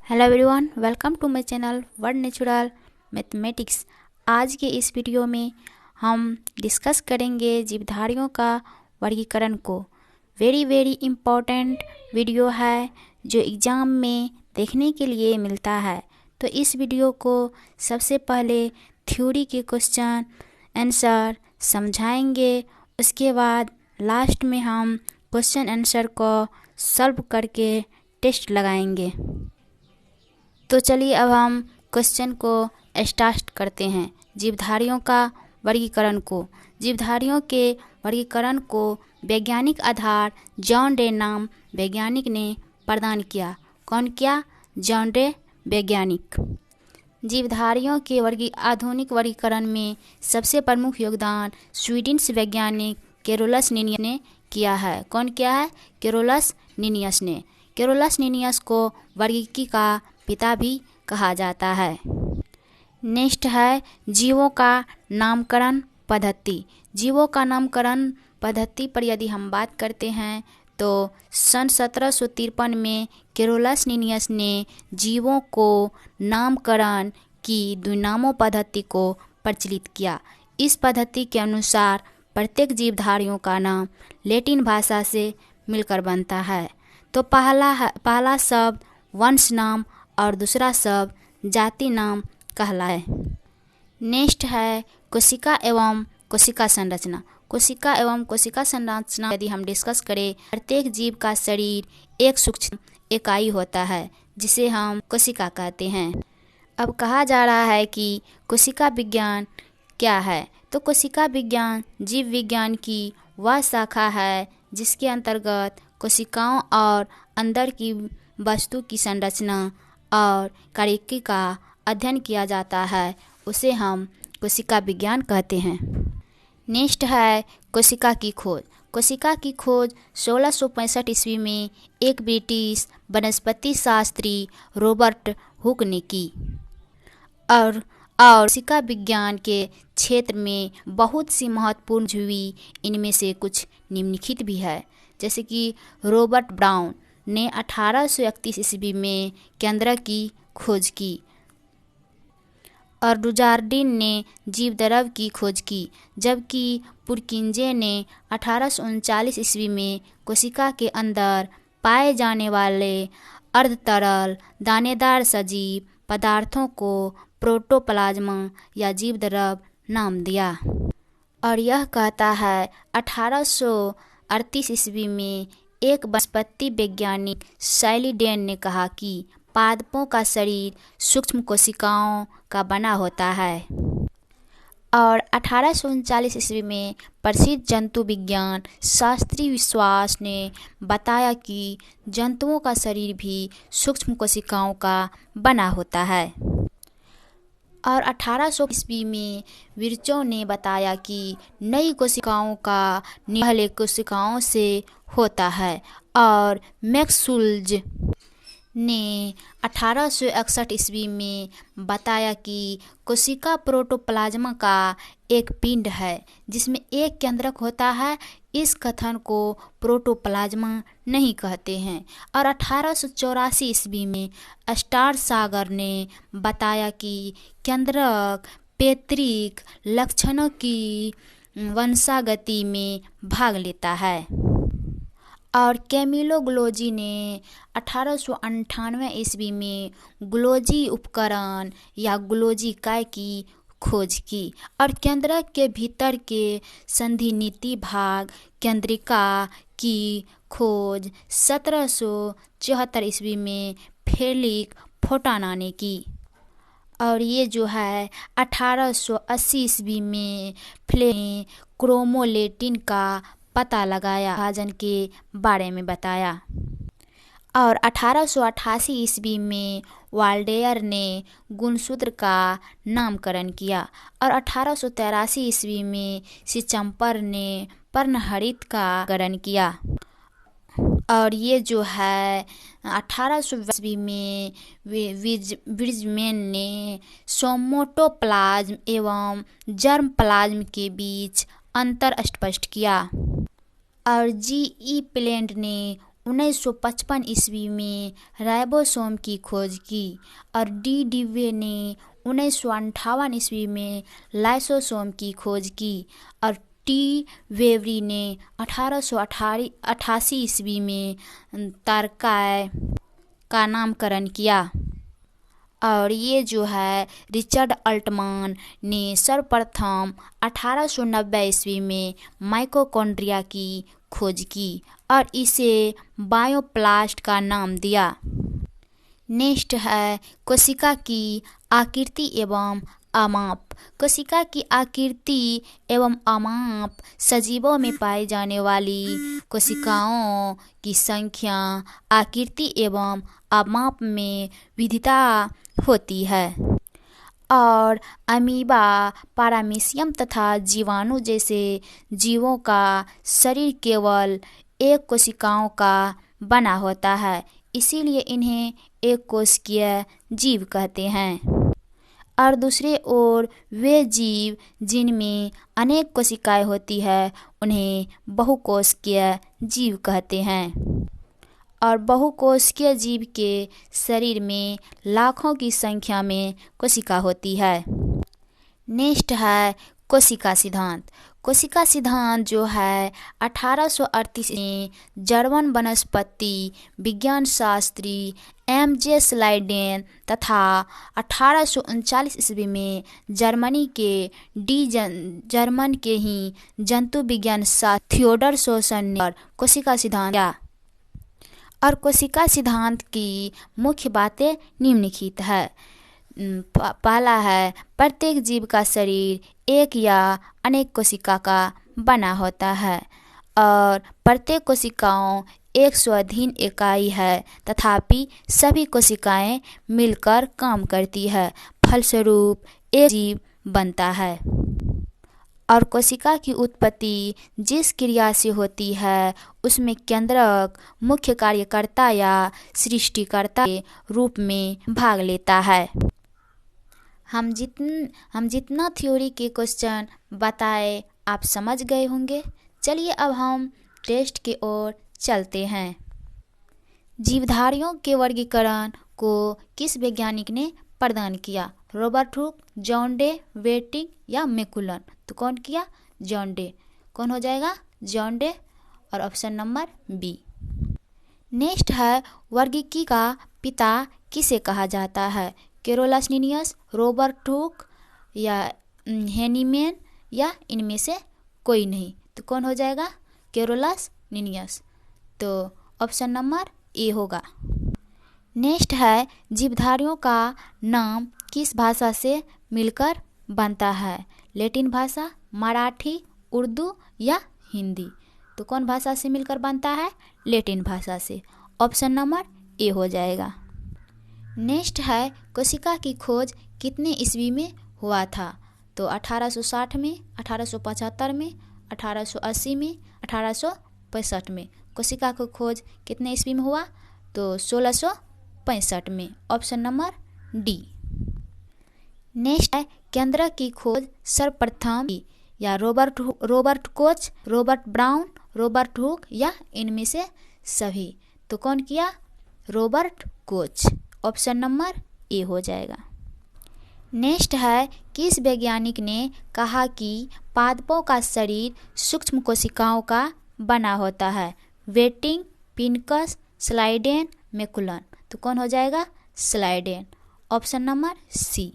Hello everyone, welcome to my channel word natural mathematics. आज के इस वीडियो में हम डिस्कस करेंगे जीवधारियों का वर्गीकरण को। वेरी इम्पोर्टेंट वीडियो है जो एग्ज़ाम में देखने के लिए मिलता है। तो इस वीडियो को सबसे पहले थ्योरी के क्वेश्चन आंसर समझाएंगे, उसके बाद लास्ट में हम क्वेश्चन आंसर को सॉल्व करके टेस्ट लगाएंगे। तो चलिए अब हम क्वेश्चन को स्टार्ट करते हैं। जीवधारियों का वर्गीकरण को जीवधारियों के वर्गीकरण को वैज्ञानिक आधार जॉन डे नाम वैज्ञानिक ने प्रदान किया। कौन किया? जॉन डे वैज्ञानिक। जीवधारियों के आधुनिक वर्गीकरण में सबसे प्रमुख योगदान स्वीडन से वैज्ञानिक कैरोलस लीनियस ने किया है। कौन किया है? कैरोलस लीनियस ने। कैरोलस लीनियस को वर्गीकी का पिता भी कहा जाता है। नेक्स्ट है जीवों का नामकरण पद्धति। जीवों का नामकरण पद्धति पर यदि हम बात करते हैं तो सन 1753 में कैरोलस लीनियस ने जीवों को नामकरण की द्विनामों पद्धति को प्रचलित किया। इस पद्धति के अनुसार प्रत्येक जीवधारियों का नाम लैटिन भाषा से मिलकर बनता है। तो पहला शब्द वंश नाम और दूसरा शब्द जाति नाम कहलाए। नेक्स्ट है कोशिका एवं कोशिका संरचना। कोशिका एवं कोशिका संरचना यदि हम डिस्कस करें, प्रत्येक जीव का शरीर एक सूक्ष्म इकाई होता है जिसे हम कोशिका कहते हैं। अब कहा जा रहा है कि कोशिका विज्ञान क्या है। तो कोशिका विज्ञान जीव विज्ञान की वह शाखा है जिसके अंतर्गत कोशिकाओं और अंदर की वस्तु की संरचना और कार्यकी का अध्ययन किया जाता है, उसे हम कोशिका विज्ञान कहते हैं। नेक्स्ट है कोशिका की खोज। कोशिका की खोज 1665 ईस्वी में एक ब्रिटिश वनस्पति शास्त्री रॉबर्ट हुक ने की। और कोशिका विज्ञान के क्षेत्र में बहुत सी महत्वपूर्ण हुई, इनमें से कुछ निम्नलिखित भी है। जैसे कि रॉबर्ट ब्राउन ने 1831 ईस्वी में केंद्रक की खोज की और डुजार्डिन ने जीवद्रव्य की खोज की, जबकि पुरकिंजे ने 1839 ईस्वी में कोशिका के अंदर पाए जाने वाले अर्धतरल दानेदार सजीव पदार्थों को प्रोटोप्लाज्मा या जीवद्रव्य नाम दिया। और यह कहता है 1838 ईस्वी में एक वनस्पति वैज्ञानिक सैलिडेन ने कहा कि पादपों का शरीर सूक्ष्म कोशिकाओं का बना होता है। और 1839 ईस्वी में प्रसिद्ध जंतु विज्ञान शास्त्री विश्वास ने बताया कि जंतुओं का शरीर भी सूक्ष्म कोशिकाओं का बना होता है। और 1800 ईस्वी में विर्चो ने बताया कि नई कोशिकाओं का पहले कोशिकाओं से होता है। और मैक्सुल्ज ने 1861 ईस्वी में बताया कि कोशिका प्रोटोप्लाज्मा का एक पिंड है जिसमें एक केंद्रक होता है। इस कथन को प्रोटोप्लाज्मा नहीं कहते हैं। और 1884 ईस्वी में स्टार सागर ने बताया कि केंद्रक पैतृक लक्षणों की वंशागति में भाग लेता है। और कैमिलो ग्लोजी ने 1898 ईस्वी में ग्लोजी उपकरण या ग्लोजी इकाई की खोज की। और केंद्रक के भीतर के संधिनिति भाग केंद्रिका की खोज 1774 ईस्वी में फेलिक फोंटाना ने की। और ये जो है 1880 ईस्वी में फ्ले क्रोमोलेटिन का पता लगाया, विभाजन के बारे में बताया। और 1888 ईस्वी में वाल्डेयर ने गुणसूत्र का नामकरण किया। और 1883 ईस्वी में सिचम्पर ने पर्णहरित का नामकरण किया। और ये जो है 1820 ईस्वी में ब्रिजमैन ने सोमोटोप्लाज्म एवं जर्म प्लाज्म के बीच अंतर स्पष्ट किया। और जी.ई. प्लेंट ने 1955 ईस्वी में राइबोसोम की खोज की और डी डिवे ने 1958 ईस्वी में लाइसोसोम की खोज की और टी वेवरी ने 1888 ईस्वी में तारकाय का नामकरण किया। और ये जो है रिचर्ड अल्टमान ने सर्वप्रथम 1890 ईस्वी में माइटोकॉन्ड्रिया की खोज की और इसे बायोप्लास्ट का नाम दिया। नेक्स्ट है कोशिका की आकृति एवं आमाप। कोशिका की आकृति एवं आमाप सजीवों में पाई जाने वाली कोशिकाओं की संख्या, आकृति एवं आमाप में विविधता होती है और अमीबा, पारामीशियम तथा जीवाणु जैसे जीवों का शरीर केवल एक कोशिकाओं का बना होता है, इसीलिए इन्हें एक कोशिकीय जीव कहते हैं। और दूसरे ओर वे जीव जिनमें अनेक कोशिकाएं होती है उन्हें बहुकोशिकीय जीव कहते हैं। और बहुकोशिकीय जीव के शरीर में लाखों की संख्या में कोशिका होती है। नेक्स्ट है कोशिका सिद्धांत। कोशिका सिद्धांत जो है 1838 में जर्मन वनस्पति विज्ञान शास्त्री एम.जे. स्लाइडेन तथा 1839 ईस्वी में जर्मनी के ही जंतु विज्ञान शास्त्री थियोडर शोसन ने कोशिका सिद्धांत दिया। और कोशिका सिद्धांत की मुख्य बातें निम्नलिखित है। पहला है प्रत्येक जीव का शरीर एक या अनेक कोशिका का बना होता है और प्रत्येक कोशिकाओं एक स्वाधीन इकाई है, तथापि सभी कोशिकाएं मिलकर काम करती है, फलस्वरूप एक जीव बनता है। और कोशिका की उत्पत्ति जिस क्रिया से होती है उसमें केंद्रक मुख्य कार्यकर्ता या सृष्टिकर्ता के रूप में भाग लेता है। हम जितना थ्योरी के क्वेश्चन बताए आप समझ गए होंगे। चलिए अब हम टेस्ट की ओर चलते हैं। जीवधारियों के वर्गीकरण को किस वैज्ञानिक ने प्रदान किया? Robert Hooke, John day, waiting या मैकुलन? तो कौन किया? John day. कौन हो जाएगा? John day. और ऑप्शन नंबर बी। नेक्स्ट है वर्गीकी का पिता किसे कहा जाता है? कैरोलस लिनियस, रॉबर्ट हुक या हेनीमैन या इनमें से कोई नहीं? तो कौन हो जाएगा? Carolus Linnaeus. तो ऑप्शन नंबर ए होगा। नेक्स्ट है जीवधारियों का नाम किस भाषा से मिलकर बनता है? लैटिन भाषा, मराठी, उर्दू या हिंदी? तो कौन भाषा से मिलकर बनता है? लैटिन भाषा से। ऑप्शन नंबर ए हो जाएगा। नेक्स्ट है कोशिका की खोज कितने ईस्वी में हुआ था? तो 1860 में, 1875 में, 1880 में, 1865 में। कोशिका की खोज कितने ईस्वी में हुआ? तो 1665 में। Option number D. नेक्स्ट है केंद्रक की खोज सर्वप्रथम या Robert Koch, Robert brown, Robert Hooke या इनमें से सभी? तो कौन किया? Robert Koch. Option number A हो जाएगा। नेक्स्ट है किस वैज्ञानिक ने कहा कि पादपों का शरीर सूक्ष्म कोशिकाओं का बना होता है? वेटिंग, पिनकस, स्लाइडेन, मैकुलन? तो कौन हो जाएगा? Schleiden. Option number C.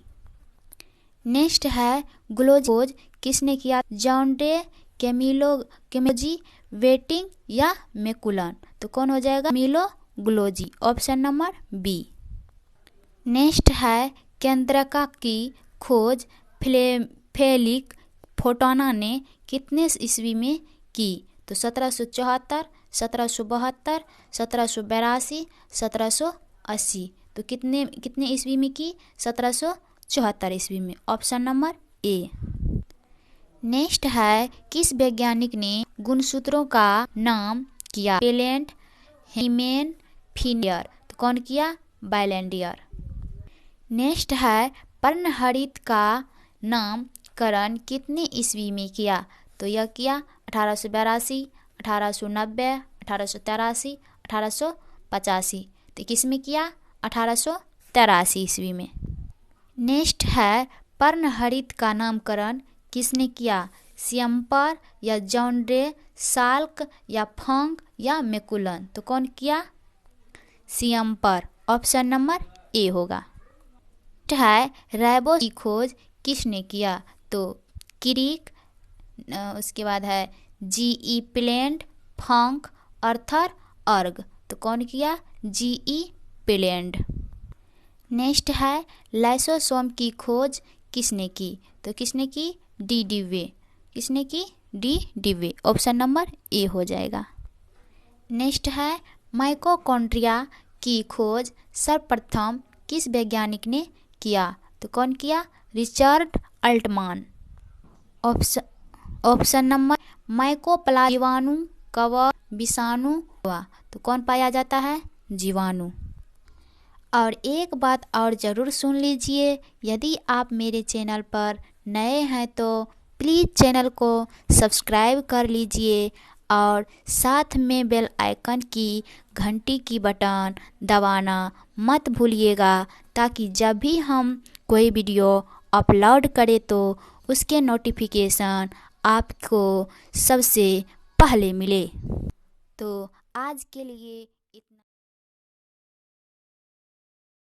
Next है ग्लोजी खोज किसने किया? जॉन डे, केमिलोजी, वेटिंग या मैकुलन? तो कौन हो जाएगा? Camillo Golgi. Option number B. Next है केंद्रका की खोज फेलिक फोंटाना ने कितने ईस्वी में की? तो 1774, 1772, 1782, 1780? तो कितने ईस्वी में की? 1774 ईस्वी में। Option number A. नेक्स्ट है किस वैज्ञानिक ने गुणसूत्रों का नाम किया? पेलेंट, हेनीमैन, फिनियर? तो कौन किया? बायलैंडियर। नेक्स्ट है पर्णहरित का नामकरण कितने ईस्वी में किया? तो यह किया 1882, 1890, 1883, 1885। तो किस में किया? 1883 ईस्वी में। नेक्स्ट है पर्णहरित का नामकरण किसने किया? सियम्पर या जॉन रे, साल्क या फंक या मैकुलन। तो कौन किया? सियम्पर। ऑप्शन नंबर ए होगा। है राइबोस की खोज किसने किया? तो क्रिक, उसके बाद है जी.ई. प्लेंट, फंक, अर्थर, अर्ग। तो कौन किया? जी.ई. प्लेंट। नेक्स्ट है लाइसोसोम की खोज किसने की? तो किसने की? D Dewey. किसने की? D Dewey. Option number A हो जाएगा। नेक्स्ट है माइटोकॉन्ड्रिया की खोज सर्वप्रथम किस वैज्ञानिक ने किया? तो कौन किया? Richard Altmann. Option number mycoplasma जीवाणु, कवक, विषाणु। तो कौन पाया जाता है? जीवाणु। और एक बात और ज़रूर सुन लीजिए, यदि आप मेरे चैनल पर नए हैं तो प्लीज़ चैनल को सब्सक्राइब कर लीजिए और साथ में बेल आइकन की घंटी की बटन दबाना मत भूलिएगा, ताकि जब भी हम कोई वीडियो अपलोड करें तो उसके नोटिफिकेशन आपको सबसे पहले मिले। तो आज के लिए